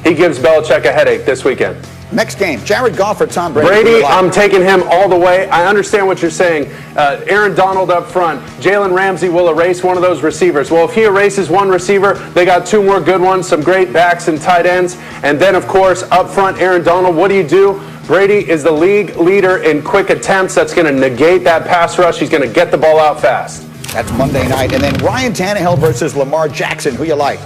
He gives Belichick a headache this weekend. Next game, Jared Goff or Tom Brady? Brady, I'm taking him all the way. I understand what you're saying. Aaron Donald up front. Jalen Ramsey will erase one of those receivers. Well, if he erases one receiver, they got two more good ones, some great backs and tight ends. And then, of course, up front, Aaron Donald. What do? Brady is the league leader in quick attempts. That's going to negate that pass rush. He's going to get the ball out fast. That's Monday night. And then Ryan Tannehill versus Lamar Jackson. Who you like?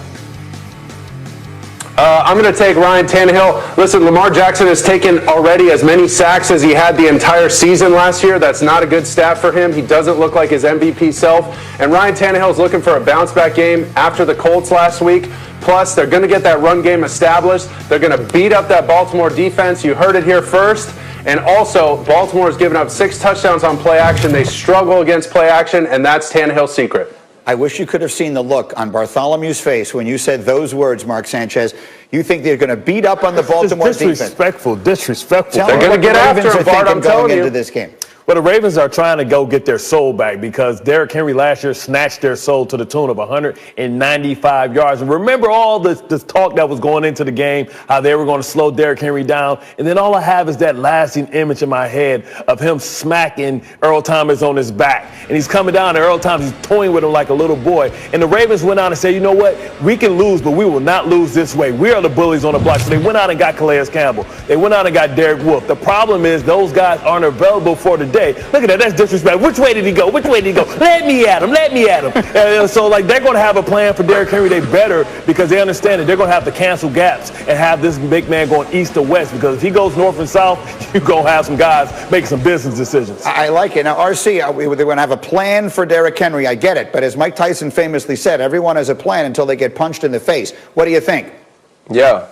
I'm going to take Ryan Tannehill. Listen, Lamar Jackson has taken already as many sacks as he had the entire season last year. That's not a good stat for him. He doesn't look like his MVP self. And Ryan Tannehill is looking for a bounce-back game after the Colts last week. Plus, they're going to get that run game established. They're going to beat up that Baltimore defense. You heard it here first. And also, Baltimore has given up 6 touchdowns on play action. They struggle against play action, and that's Tannehill's secret. I wish you could have seen the look on Bartholomew's face when you said those words, Mark Sanchez. You think they're going to beat up on the Baltimore defense? Disrespectful. They're going to get after him, Bart, I'm telling you. Into this game. Well, the Ravens are trying to go get their soul back because Derrick Henry last year snatched their soul to the tune of 195 yards. And remember all this talk that was going into the game, how they were going to slow Derrick Henry down. And then all I have is that lasting image in my head of him smacking Earl Thomas on his back. And he's coming down, and Earl Thomas is toying with him like a little boy. And the Ravens went out and said, you know what? We can lose, but we will not lose this way. We are the bullies on the block. So they went out and got Calais Campbell. They went out and got Derek Wolfe. The problem is those guys aren't available for today. Look at that. That's disrespect. Which way did he go? Let me at him. So, they're going to have a plan for Derrick Henry. They better, because they understand that they're going to have to cancel gaps and have this big man going east to west, because if he goes north and south, you're going to have some guys making some business decisions. I like it. Now, RC, they're going to have a plan for Derrick Henry. I get it. But as Mike Tyson famously said, everyone has a plan until they get punched in the face. What do you think? Yeah.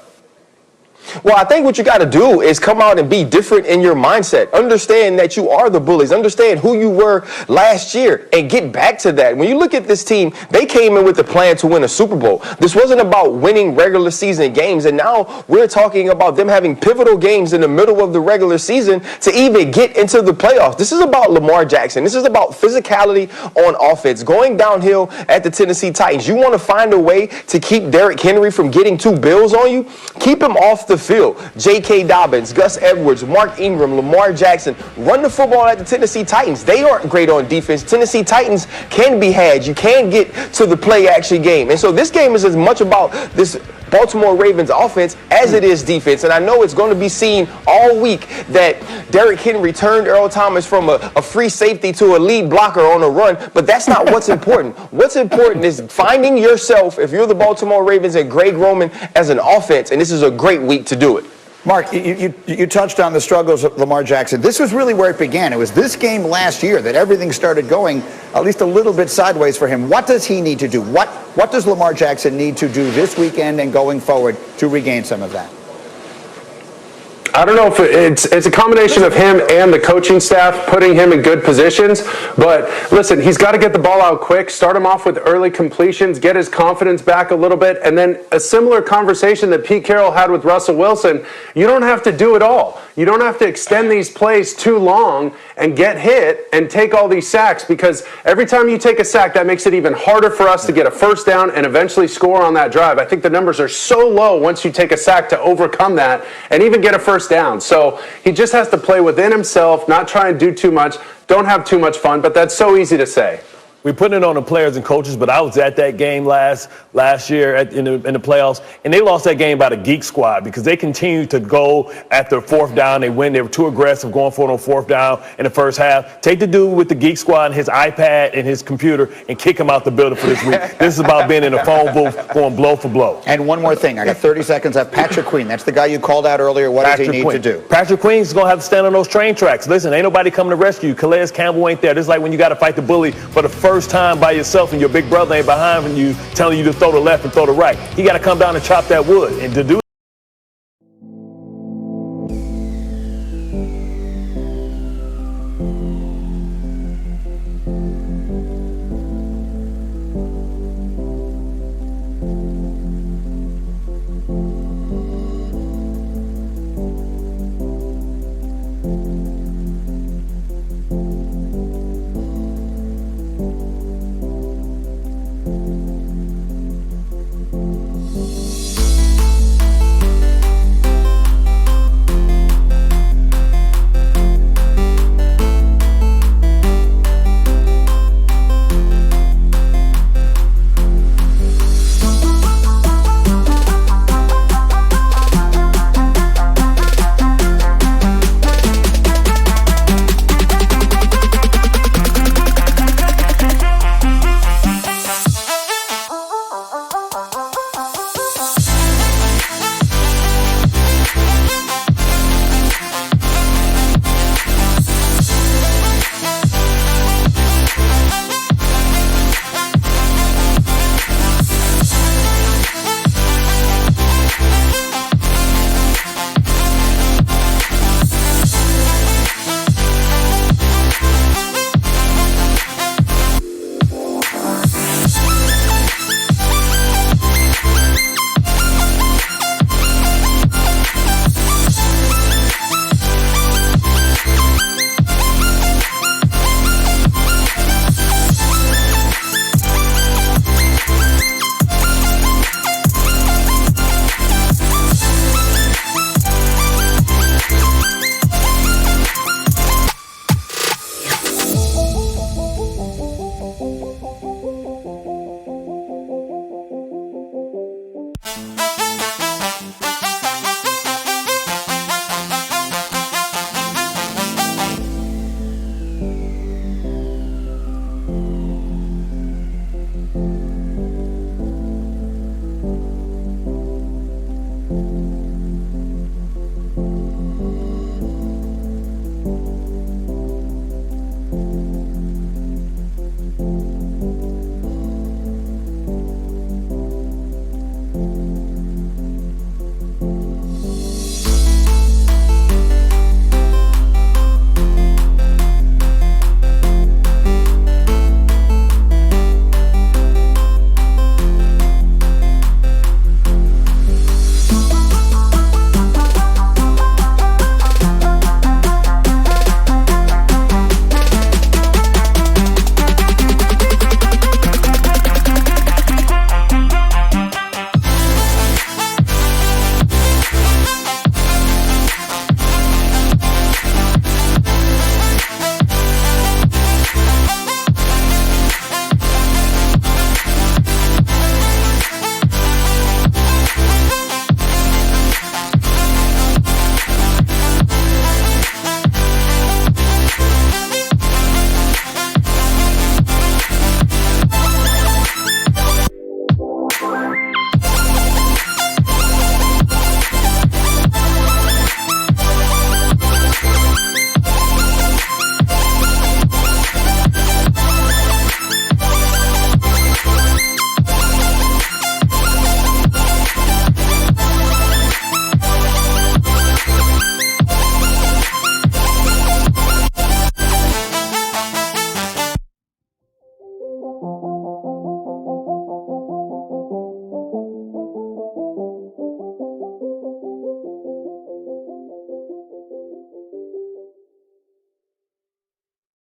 Well, I think what you got to do is come out and be different in your mindset. Understand that you are the bullies. Understand who you were last year and get back to that. When you look at this team, they came in with a plan to win a Super Bowl. This wasn't about winning regular season games. And now we're talking about them having pivotal games in the middle of the regular season to even get into the playoffs. This is about Lamar Jackson. This is about physicality on offense, going downhill at the Tennessee Titans. You want to find a way to keep Derrick Henry from getting 2 bills on you? Keep him off the field. J.K. Dobbins, Gus Edwards, Mark Ingram, Lamar Jackson, run the football at the Tennessee Titans. They aren't great on defense. Tennessee Titans can be had. You can get to the play-action game. And so this game is as much about this Baltimore Ravens offense as it is defense. And I know it's going to be seen all week that Derrick Henry turned Earl Thomas from a free safety to a lead blocker on a run, but that's not what's important. What's important is finding yourself, if you're the Baltimore Ravens and Greg Roman, as an offense, and this is a great week to do it. Mark, you touched on the struggles of Lamar Jackson. This was really where it began. It was this game last year that everything started going at least a little bit sideways for him. What does he need to do? What does Lamar Jackson need to do this weekend and going forward to regain some of that? I don't know if it's a combination of him and the coaching staff putting him in good positions. But listen, he's got to get the ball out quick, start him off with early completions, get his confidence back a little bit. And then a similar conversation that Pete Carroll had with Russell Wilson. You don't have to do it all. You don't have to extend these plays too long and get hit and take all these sacks, because every time you take a sack, that makes it even harder for us to get a first down and eventually score on that drive. I think the numbers are so low once you take a sack to overcome that and even get a first down. So he just has to play within himself, not try and do too much, don't have too much fun, but that's so easy to say. We put it on the players and coaches, but I was at that game last year in the playoffs, and they lost that game by the Geek Squad because they continued to go after 4th down. They win. They were too aggressive going for it on 4th down in the first half. Take the dude with the Geek Squad and his iPad and his computer and kick him out the building for this week. This is about being in a phone booth going blow for blow. And one more thing. I got 30 seconds. I have Patrick Queen. That's the guy you called out earlier. What does he need to do? Patrick Queen's going to have to stand on those train tracks. Listen, ain't nobody coming to rescue you. Calais Campbell ain't there. This is like when you got to fight the bully for the first time by yourself and your big brother ain't behind you telling you to throw the left and throw the right. He got to come down and chop that wood. And to do